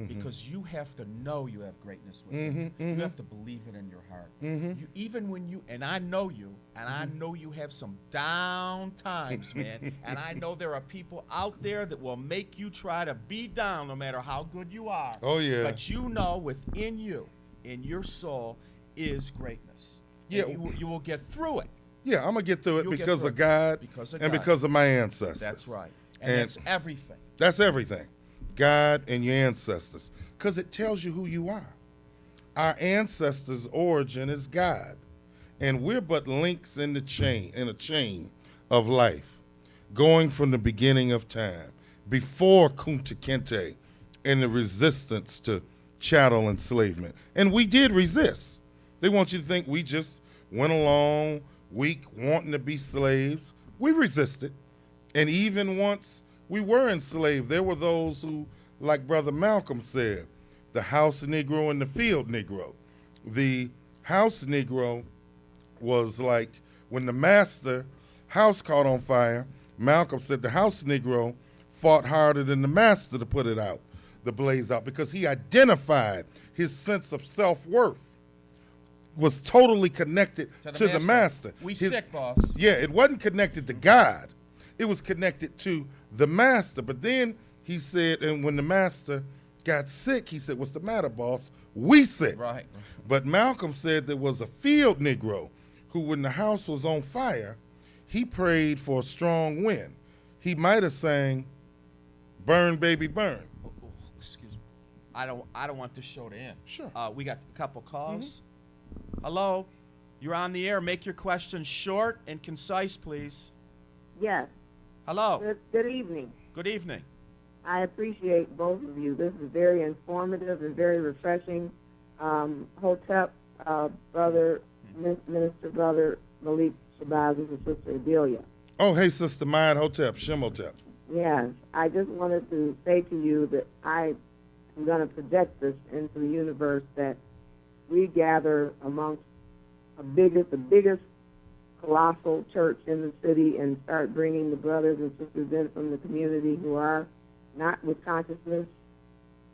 Because you have to know you have greatness within you. You have to believe it in your heart. You, even when you, and I know you, and I know you have some down times, man, and I know there are people out there that will make you try to be down no matter how good you are. Oh, yeah. But you know within you, in your soul, is greatness. Yeah. And you will get through it. Yeah, I'm going to get through it You'll get because through of it. God Because of and God. because of my ancestors. That's right. And And that's everything. That's everything. God and your ancestors. Because it tells you who you are. Our ancestors' origin is God. And we're but links in a chain of life, going from the beginning of time, before Kunta Kinte and the resistance to chattel enslavement. And we did resist. They want you to think we just went along, weak, wanting to be slaves. We resisted. And even once we were enslaved, there were those who, like Brother Malcolm said, the house Negro and the field Negro. The house Negro was like when the master house caught on fire, Malcolm said the house Negro fought harder than the master to put it out, the blaze out, because he identified his sense of self-worth was totally connected to the master. We His- sick, boss. Yeah, it wasn't connected to God. It was connected to the master. But then he said, and when the master got sick, he said, "What's the matter, boss? We sick." Right. But Malcolm said there was a field Negro who, when the house was on fire, he prayed for a strong wind. He might have sang, "Burn, baby, burn." Excuse me. I don't want this show to end. Sure. We got a couple calls. Hello. You're on the air. Make your questions short and concise, please. Yes. Hello. Good evening. Good evening. I appreciate both of you. This is very informative and very refreshing. Hotep, brother, Minister Brother Malik Shabazz and Sister Adelia. Oh, hey, Sister Maya Hotep, Shemotep. Yes, I just wanted to say to you that I am going to project this into the universe, that we gather amongst the biggest colossal church in the city and start bringing the brothers and sisters in from the community who are not with consciousness,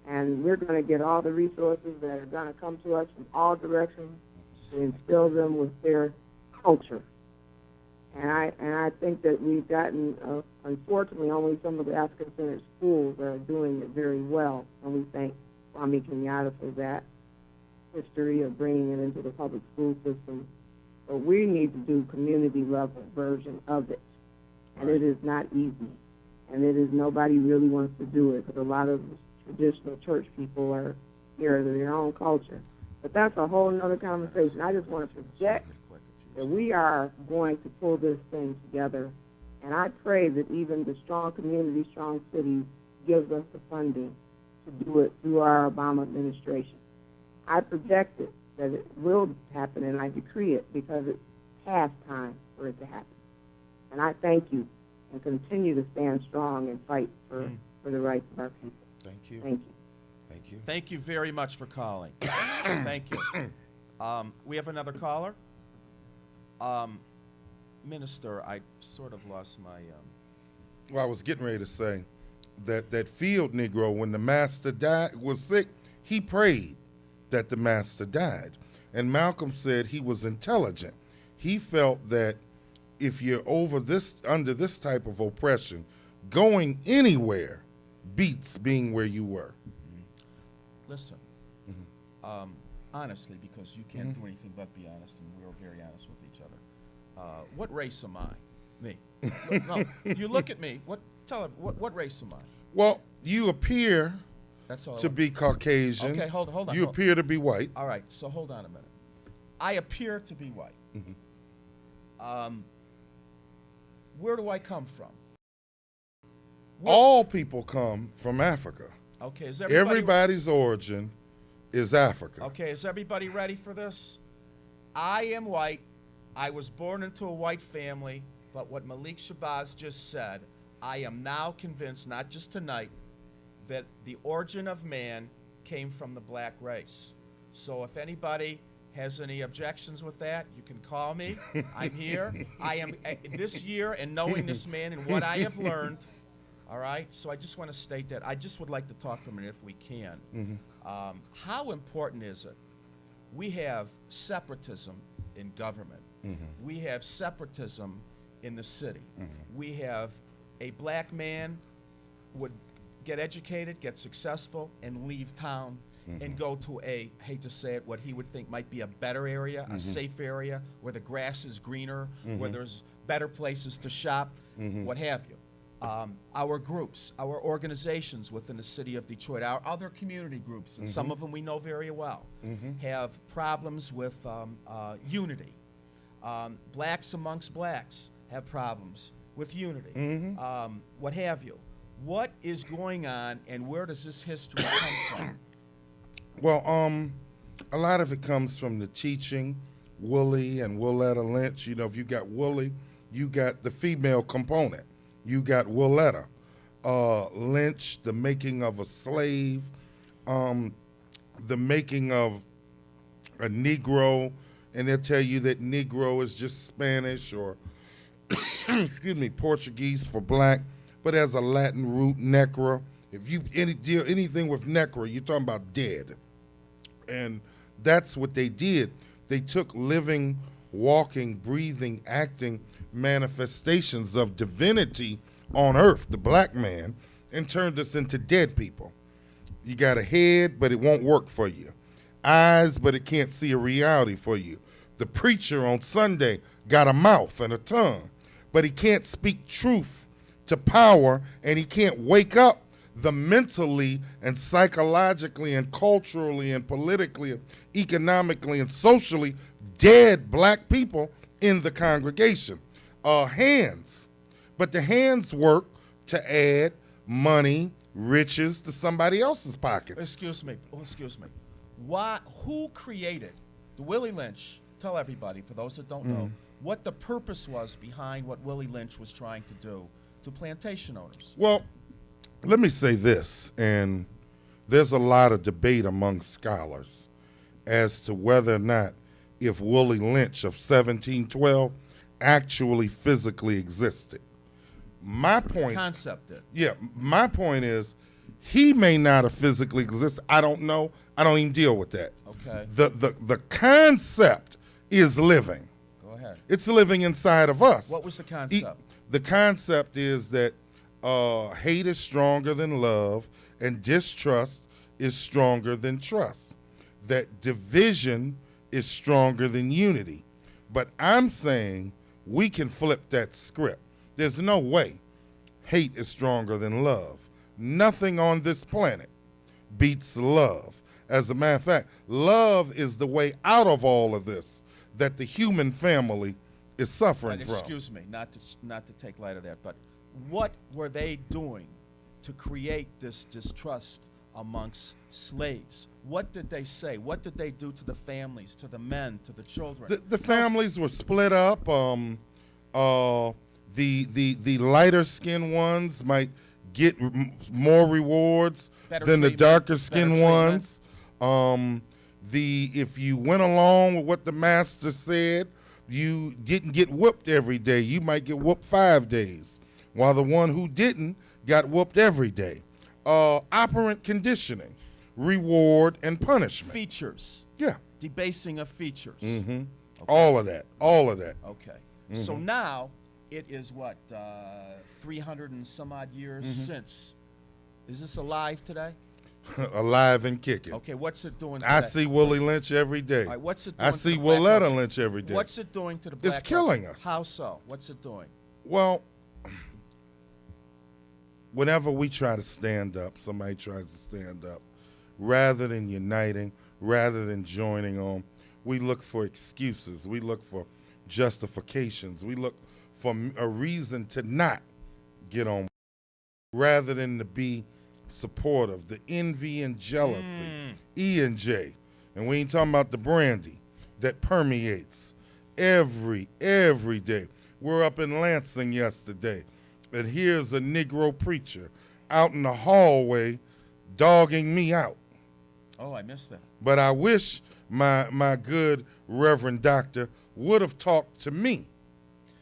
and we're going to get all the resources that are going to come to us from all directions to instill them with their culture. And I think that we've gotten, unfortunately, only some of the African-centered schools are doing it very well, and we thank Kwame Kenyatta for that history of bringing it into the public school system. But we need to do community-level version of it, and it is not easy, and it is nobody really wants to do it because a lot of traditional church people are here to their own culture. But that's a whole other conversation. I just want to project that we are going to pull this thing together, and I pray that even the strong community, strong cities gives us the funding to do it through our Obama administration. I project it, that it will happen, and I decree it because it's past time for it to happen. And I thank you and continue to stand strong and fight for the rights of our people. Thank you. Thank you. Thank you. Thank you very much for calling. Thank you. We have another caller. Minister, I sort of lost my. Well, I was getting ready to say that field Negro, when the master was sick, he prayed that the master died. And Malcolm said he was intelligent. He felt that if you're under this type of oppression, going anywhere beats being where you were. Listen, honestly, because you can't do anything but be honest, and we're very honest with each other. What race am I? Me. No, you look at me. Tell him what race am I? Well, you appear That's all. to be Caucasian. Okay, hold on. You appear to be white. All right, so hold on a minute. I appear to be white. Where do I come from? All people come from Africa. Okay, is everybody Everybody's origin is Africa. Okay, is everybody ready for this? I am white. I was born into a white family, but what Malik Shabazz just said, I am now convinced, not just tonight, that the origin of man came from the black race. So if anybody has any objections with that, you can call me. I'm here. I am this year, and knowing this man and what I have learned, all right? So I just want to state that. I just would like to talk for a minute if we can. How important is it? We have separatism in government. We have separatism in the city. We have a black man would get educated, get successful, and leave town and go to a, hate to say it, what he would think might be a better area, a safe area, where the grass is greener, where there's better places to shop, what have you. Our groups, our organizations within the city of Detroit, our other community groups, and some of them we know very well, have problems with unity. Blacks amongst blacks have problems with unity, what have you. What is going on, and where does this history come from? Well, a lot of it comes from the teaching, Willie and Willetta Lynch. You know, if you got Willie, you got the female component. You got Willetta. Lynch, the making of a slave, the making of a Negro, and they'll tell you that Negro is just Spanish or, excuse me, Portuguese for black, but has a Latin root, necra. If you deal anything with necra, you're talking about dead. And that's what they did. They took living, walking, breathing, acting manifestations of divinity on earth, the black man, and turned us into dead people. You got a head, but it won't work for you. Eyes, but it can't see a reality for you. The preacher on Sunday got a mouth and a tongue, but he can't speak truth to power, and he can't wake up the mentally and psychologically and culturally and politically and economically and socially dead black people in the congregation. Hands. But the hands work to add money, riches to somebody else's pockets. Excuse me. Who created the Willie Lynch? Tell everybody, for those that don't know, what the purpose was behind what Willie Lynch was trying to do to plantation owners. Well, let me say this, and there's a lot of debate among scholars as to whether or not if Willie Lynch of 1712 actually physically existed. My point... Concept did. Yeah, my point is he may not have physically existed. I don't know. I don't even deal with that. Okay. The concept is living. Go ahead. It's living inside of us. What was the concept? The concept is that hate is stronger than love, and distrust is stronger than trust. That division is stronger than unity. But I'm saying we can flip that script. There's no way hate is stronger than love. Nothing on this planet beats love. As a matter of fact, love is the way out of all of this that the human family is suffering from. Excuse me, not to take light of that, but what were they doing to create this distrust amongst slaves? What did they say? What did they do to the families, to the men, to the children? The families were split up. The lighter skinned ones might get more rewards than the darker skinned ones. If you went along with what the master said, you didn't get whooped every day. You might get whooped 5 days, while the one who didn't got whooped every day. Operant conditioning, reward and punishment. Features. Yeah. Debasing of features. Mm-hmm. All of that. Okay. So now it is what, 300 and some odd years since. Is this alive today? Alive and kicking. Okay, what's it doing today? I see Willie Lynch every day. All right, what's it doing I to see the Black Willetta Lives? Lynch every day. What's it doing to the Black It's killing Lives? us. How so? What's it doing? Well, whenever we try to stand up, somebody tries to stand up, rather than uniting, rather than joining on, we look for excuses. We look for justifications. We look for a reason to not get on, rather than to be supportive. The envy and jealousy, E&J, and we ain't talking about the brandy that permeates every day. We're up in Lansing yesterday, and here's a Negro preacher out in the hallway dogging me out. Oh, I missed that. But I wish my good Reverend Doctor would have talked to me.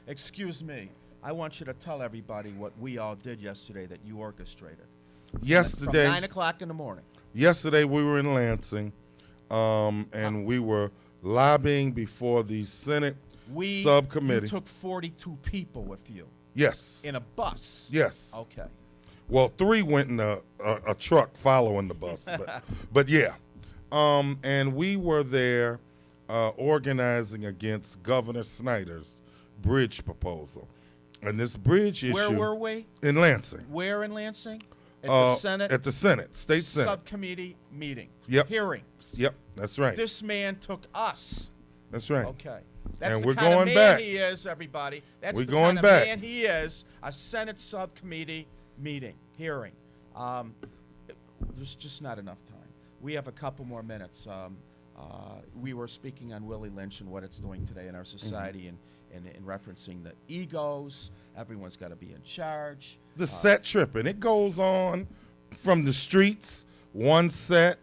Excuse me. I want you to tell everybody what we all did yesterday that you orchestrated. Yesterday, From 9 o'clock in the morning. Yesterday we were in Lansing, and we were lobbying before the Senate subcommittee. You took 42 people with you. Yes. In a bus. Yes. Okay. Well, 3 went in a truck following the bus, but yeah. And we were there organizing against Governor Snyder's bridge proposal. And this bridge issue. Where were we? In Lansing. Where in Lansing? At the Senate? At the Senate, State Senate. Subcommittee meeting. Yep. Hearings. Yep, that's right. This man took us. That's right. Okay. That's And the we're kind going of man back. he is, everybody. That's We're the going kind back. of man he is. A Senate subcommittee meeting, hearing. There's just not enough time. We have a couple more minutes. We were speaking on Willie Lynch and what it's doing today in our society, and referencing the egos. Everyone's got to be in charge. The set tripping. It goes on from the streets, one set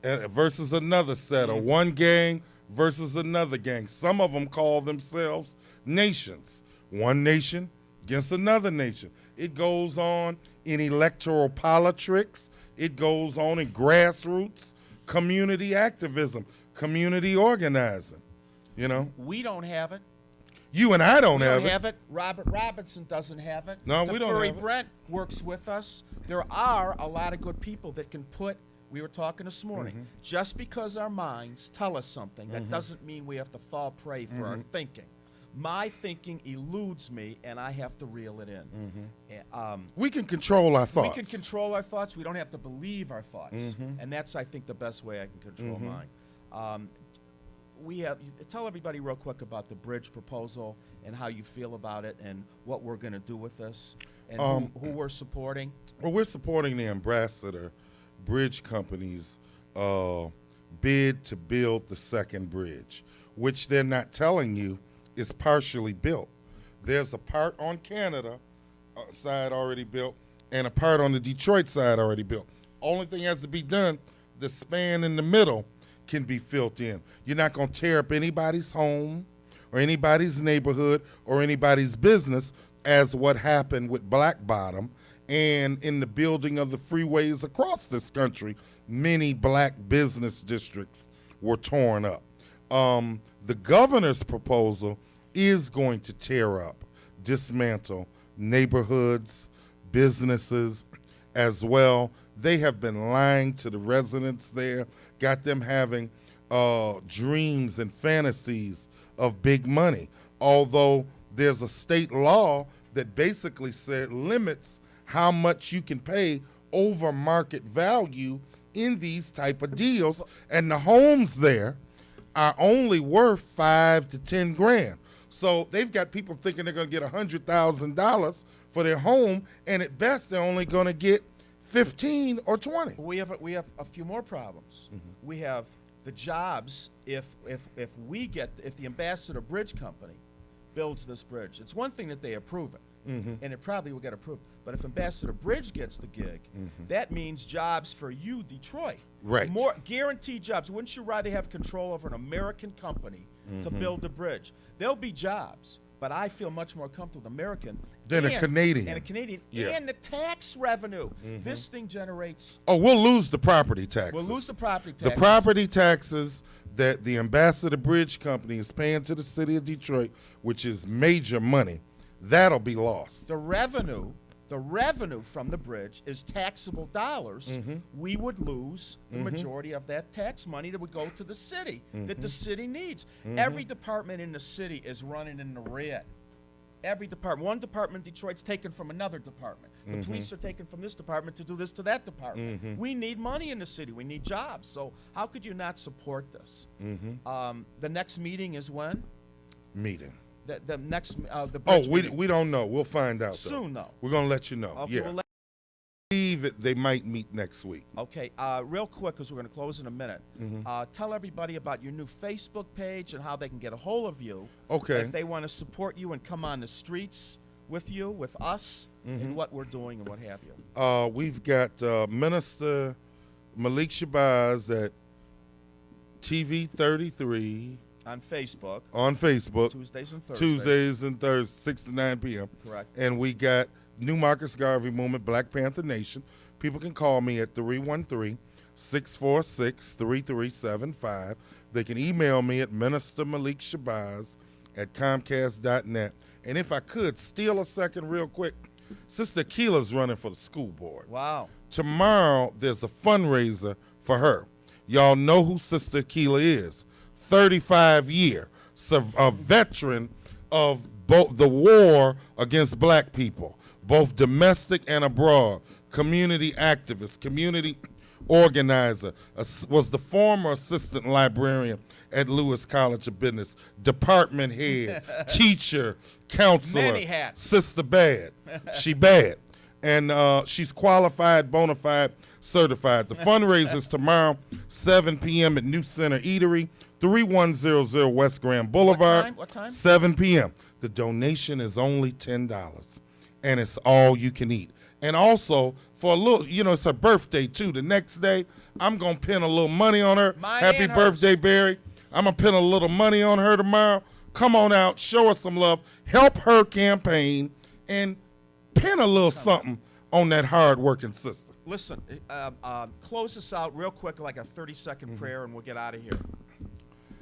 versus another set, or one gang versus another gang. Some of them call themselves nations. One nation against another nation. It goes on in electoral politics. It goes on in grassroots community activism, community organizing. You know? We don't have it. You and I don't We have don't it. have it. Robert Robinson doesn't have it. No, we don't DeFurry have it. Brent works with us. There are a lot of good people that can put. We were talking this morning. Just because our minds tell us something, that doesn't mean we have to fall prey for our thinking. My thinking eludes me, and I have to reel it in. We can control our thoughts. We can control our thoughts. We don't have to believe our thoughts, and that's, I think, the best way I can control mine. We have tell everybody real quick about the bridge proposal and how you feel about it, and what we're going to do with this, and who we're supporting. Well, we're supporting the Ambassador Bridge Company's bid to build the second bridge, which they're not telling you is partially built. There's a part on Canada side already built, and a part on the Detroit side already built. Only thing has to be done, the span in the middle can be filled in. You're not going to tear up anybody's home or anybody's neighborhood or anybody's business, as what happened with Black Bottom and in the building of the freeways across this country. Many black business districts were torn up. The governor's proposal is going to tear up, dismantle neighborhoods, businesses as well. They have been lying to the residents there, got them having dreams and fantasies of big money. Although there's a state law that basically limits how much you can pay over market value in these type of deals, and the homes there are only worth $5 to $10 grand. So they've got people thinking they're going to get $100,000 for their home, and at best they're only going to get 15 or 20. We have a few more problems. We have the jobs. If the Ambassador Bridge Company builds this bridge, it's one thing that they approve it, and it probably will get approved. But if Ambassador Bridge gets the gig, that means jobs for you, Detroit. Right. More guaranteed jobs. Wouldn't you rather have control over an American company to build the bridge? There'll be jobs, but I feel much more comfortable with American Than a Canadian. And a Canadian. Yeah. And the tax revenue. This thing generates. Oh, we'll lose the property taxes. We'll lose the property The taxes. property taxes that the Ambassador Bridge Company is paying to the city of Detroit, which is major money, that'll be lost. The revenue from the bridge is taxable dollars. We would lose the majority of that tax money that would go to the city, that the city needs. Every department in the city is running in the red. Every department. One department in Detroit's taken from another department. The police are taken from this department to do this to that department. We need money in the city. We need jobs. So how could you not support this? The next meeting is when? Meeting. The next the Oh, bridge meeting. we don't know. We'll find out Soon, though. though. We're gonna let you know. Okay, Yeah. we'll let- They might meet next week. Okay, real quick, because we're going to close in a minute. Tell everybody about your new Facebook page and how they can get a hold of you. Okay. If they want to support you and come on the streets with you, with us, and what we're doing and what have you. We've got Minister Malik Shabazz at TV 33 On Facebook. on Facebook. Tuesdays and Thursdays. Tuesdays and Thursdays, 6 to 9 p.m. Correct. And we got New Marcus Garvey Movement, Black Panther Nation. People can call me at 313-646-3375. They can email me at Minister Malik Shabazz at Comcast.net. And if I could steal a second real quick, Sister Keela's running for the school board. Wow. Tomorrow, there's a fundraiser for her. Y'all know who Sister Keela is. 35-year, a veteran of both the war against black people, both domestic and abroad, community activist, community organizer, was the former assistant librarian at Lewis College of Business, department head, teacher, counselor, Many hats. sister bad. She bad. And she's qualified, bona fide, certified. The fundraiser's tomorrow, 7 p.m. at New Center Eatery, 3100 West Grand Boulevard. What time? 7 p.m. The donation is only $10, and it's all you can eat. And also, for a little, it's her birthday, too. The next day, I'm going to pin a little money on her. Mine Happy and birthday, hers. Barry. I'm going to pin a little money on her tomorrow. Come on out, show her some love, help her campaign, and pin a little something on that hard-working sister. Listen, close us out real quick, like a 30-second prayer, and we'll get out of here.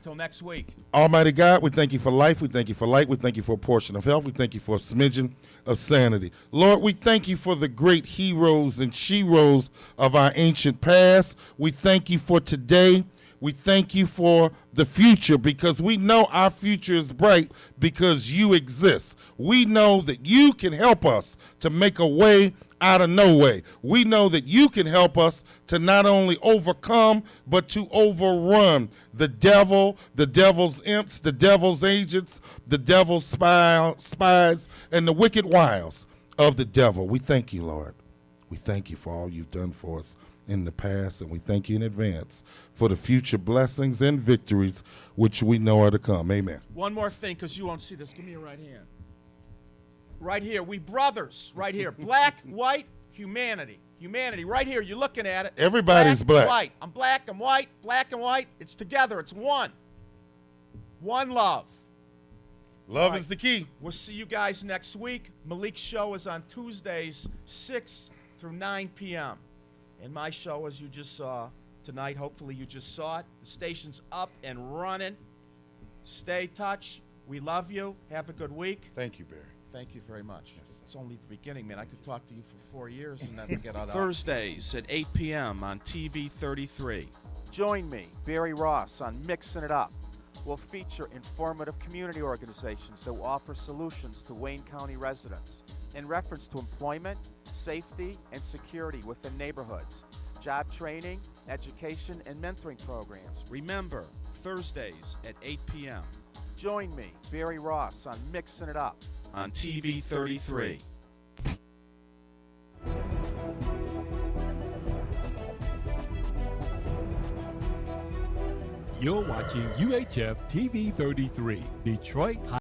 Till next week. Almighty God, we thank you for life. We thank you for light. We thank you for a portion of health. We thank you for a smidgen of sanity. Lord, we thank you for the great heroes and sheroes of our ancient past. We thank you for today. We thank you for the future, because we know our future is bright because you exist. We know that you can help us to make a way out of no way. We know that you can help us to not only overcome, but to overrun the devil, the devil's imps, the devil's agents, the devil's spies, and the wicked wiles of the devil. We thank you, Lord. We thank you for all you've done for us in the past, and we thank you in advance for the future blessings and victories which we know are to come. Amen. One more thing, because you won't see this. Give me your right hand. Right here. We brothers. Right here. Black, white, humanity. Humanity. Right here. You're looking at it. Everybody's black. And white. I'm black. I'm white. Black and white. It's together. It's one. One love. Love All is the key. We'll see you guys next week. Malik's show is on Tuesdays, 6 through 9 p.m. And my show, as you just saw tonight, hopefully you just saw it. The station's up and running. Stay touch. We love you. Have a good week. Thank you, Barry. Thank you very much. It's only the beginning, man. I could talk to you for 4 years and never get out of Thursdays at 8 p.m. on TV 33. Join me, Barry Ross, on Mixing It Up. We'll feature informative community organizations that will offer solutions to Wayne County residents in reference to employment, safety, and security within neighborhoods, job training, education, and mentoring programs. Remember, Thursdays at 8 p.m. Join me, Barry Ross, on Mixing It Up on TV 33. You're watching UHF TV 33, Detroit